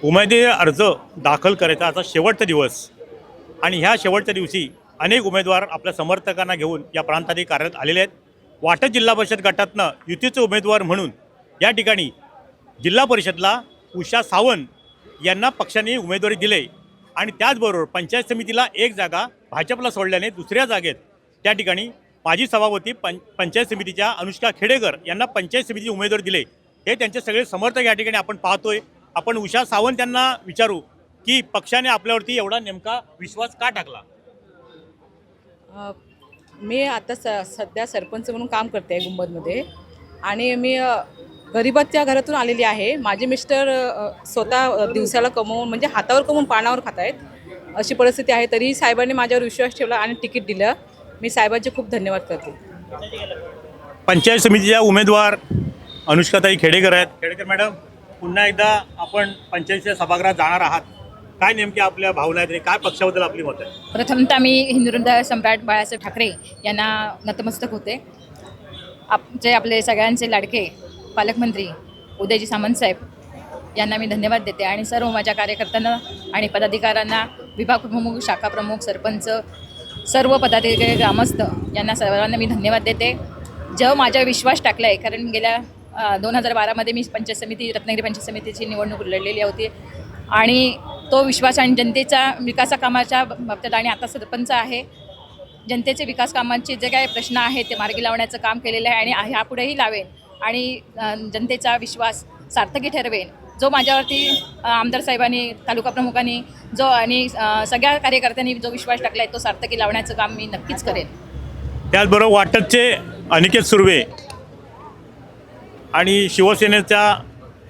उमेदवारी अर्ज दाखल करायचा आता शेवटचा दिवस आणि ह्या शेवटच्या दिवशी अनेक उमेदवार आपल्या समर्थकांना घेऊन या प्रांताधिकारी कार्यालयात आलेले आहेत. वाटत जिल्हा परिषद गटातनं युतीचे उमेदवार म्हणून या ठिकाणी जिल्हा परिषदला उषा सावंत यांना पक्षाने उमेदवारी दिली आणि त्याचबरोबर पंचायत समितीला एक जागा भाजपला सोडल्याने दुसऱ्या जागेत त्या ठिकाणी माजी सभापती पंचायत समितीच्या अनुष्का खेडेकर यांना पंचायत समितीची उमेदवारी दिले. हे त्यांचे सगळे समर्थक या ठिकाणी आपण पाहतोय. आपण उषा सावंत यांना विचारू की पक्षाने आपल्यावरती एवढा नेमका विश्वास का टाकला. मी आता सध्या सरपंच म्हणून काम करते आहे गुंबदमध्ये आणि मी गरिबाच्या घरातून आलेली आहे. माझे मिस्टर स्वतः दिवसाला कमवून म्हणजे हातावर कमवून पानावर खात आहेत, अशी परिस्थिती आहे. तरीही साहेबांनी माझ्यावर विश्वास ठेवला आणि तिकीट दिलं. मी साहेबांचे खूप धन्यवाद करते. पंचायत समितीच्या उमेदवार अनुष्काताई खेडेकर आहेत. खेडेकर मॅडम, पुन्हा एकदा आपण पंचायतीच्या सभागृहात जाणार आहात. काय नेमके आपल्या भावना आहेत, काय पक्षाबद्दल आपली मत आहे? प्रथमतः मी हिंदुहृदय सम्राट बाळासाहेब ठाकरे यांना नतमस्तक होते. आपले सगळ्यांचे लाडके पालकमंत्री उदयजी सामंत साहेब यांना मी धन्यवाद देते आणि सर्व माझ्या कार्यकर्त्यांना आणि पदाधिकाऱ्यांना, विभाग प्रमुख, शाखा प्रमुख, सरपंच, सर्व पदाधिकारी, ग्रामस्थ यांना सर्वांना मी धन्यवाद देते. जेव्हा माझ्यावर विश्वास टाकला आहे, कारण गेल्या 2012मध्ये मी रत्नागिरी पंचायत समितीची निवडणूक लढलेली होती आणि तो विश्वास आणि जनतेच्या विकासा कामाच्या बाबतीत आणि आता सरपंच आहे, जनतेचे विकास कामांचे जे काही प्रश्न आहेत ते मार्गी लावण्याचं काम केलेलं आहे आणि ह्यापुढेही लावेन आणि जनतेचा विश्वास सार्थकी ठरवेन. जो माझ्यावरती आमदार साहेबांनी, तालुका प्रमुखांनी जो आणि सगळ्या कार्यकर्त्यांनी जो विश्वास टाकला आहे तो सार्थकी लावण्याचं काम मी नक्कीच करेन. त्याचबरोबर वाटतचे अनिकेत सुर्वे आणि शिवसेनेचा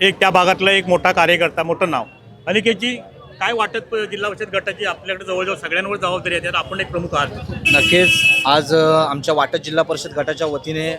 एक त्या भागातला एक मोठा कार्यकर्ता, मोठं नाव. अनिकेतजी, काय वाटत जिल्हा परिषद गटाची आपल्याकडे जवळजवळ सगळ्यांवर जबाबदारी आहे, त्यात आपण एक प्रमुख आहात. नक्कीच आज आमच्या वाटत जिल्हा परिषद गटाच्या वतीने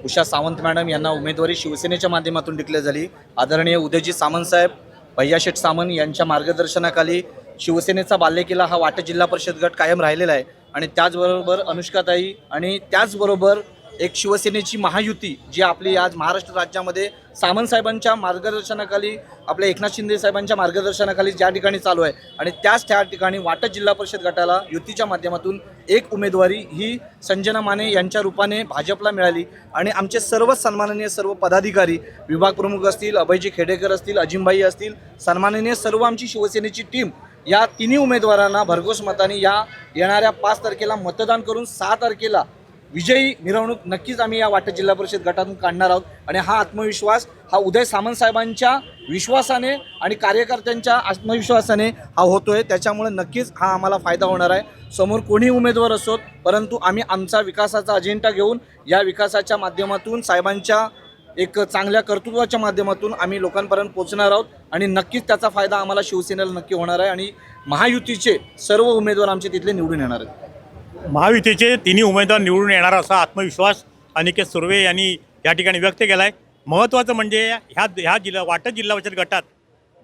उषा सावंत मॅडम यांना उमेदवारी शिवसेनेच्या माध्यमातून डिक्लेअर झाली. आदरणीय उदयजी सामंत साहेब, भैयाशेठ सामंत यांच्या मार्गदर्शनाखाली शिवसेनेचा बालेकिल्ला हा वाटत जिल्हा परिषद गट कायम राहिलेला आहे आणि त्याचबरोबर अनुष्काताई आणि त्याचबरोबर एक शिवसेनेची महायुती जी आपली आज महाराष्ट्र राज्यामध्ये सामंत साहेबांच्या मार्गदर्शनाखाली, आपल्या एकनाथ शिंदे साहेबांच्या मार्गदर्शनाखाली ज्या ठिकाणी चालू आहे आणि त्या ठिकाणी वाटत जिल्हा परिषद गटाला युतीच्या माध्यमातून एक उमेदवारी ही संजना माने यांच्या रूपाने भाजपला मिळाली आणि आमचे सर्व सन्माननीय सर्व पदाधिकारी, विभाग प्रमुख असतील, अभयजी खेडेकर असतील, अजिमभाई असतील, सन्माननीय सर्व आमची शिवसेनेची टीम या तिन्ही उमेदवारांना भरघोस मताने या येणाऱ्या 5 तारखेला मतदान करून 6 तारखेला विजयी मिरवणूक नक्कीच आम्ही या वाटत जिल्हा परिषद गटातून काढणार आहोत आणि हा आत्मविश्वास हा उदय सामंत साहेबांच्या विश्वासाने आणि कार्यकर्त्यांच्या आत्मविश्वासाने हा होतोय. त्याच्यामुळे नक्कीच हा आम्हाला फायदा होणार आहे. समोर कोणी उमेदवार असोत, परंतु आम्ही आमचा विकासाचा अजेंडा घेऊन या विकासाच्या माध्यमातून साहेबांच्या एक चांगल्या कर्तृत्वाच्या माध्यमातून आम्ही लोकांपर्यंत पोहोचणार आहोत आणि नक्कीच त्याचा फायदा आम्हाला शिवसेनेला नक्की होणार आहे आणि महायुतीचे सर्व उमेदवार आमचे तिथले निवडून येणार आहेत. महायुतीचे तिन्ही उमेदवार निवडून येणार असा आत्मविश्वास अनिकेत सुर्वे यांनी या ठिकाणी व्यक्त केला आहे. महत्त्वाचं म्हणजे ह्या वाटत जिल्हा परिषद गटात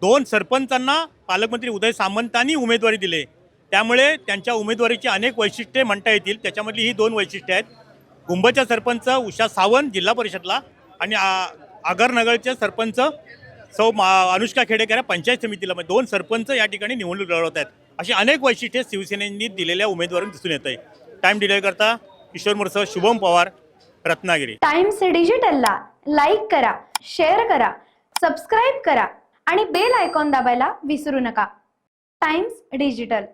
2 सरपंचांना पालकमंत्री उदय सामंतांनी उमेदवारी दिली. त्यामुळे त्यांच्या उमेदवारीची अनेक वैशिष्ट्ये म्हणता येतील. त्याच्यामधली ही 2 वैशिष्ट्ये आहेत. गुंबच्या सरपंच उषा सावंत जिल्हा परिषदला आणि आगरनगरचे सरपंच अनुष्का खेडेकर पंचायत समितीला 2 सरपंच या ठिकाणी निवडणूक लढवत आहेत. अशी अनेक वैशिष्ट्ये शिवसेनेने दिलेल्या उमेदवारांना दिसून येत आहे. टाइम डिले करता किशोर मोरसह शुभम पवार, रत्नागिरी. टाइम्स डिजिटलला लाईक करा, शेअर करा, सबस्क्राईब करा आणि बेल आयकॉन दाबायला विसरू नका. Times digital.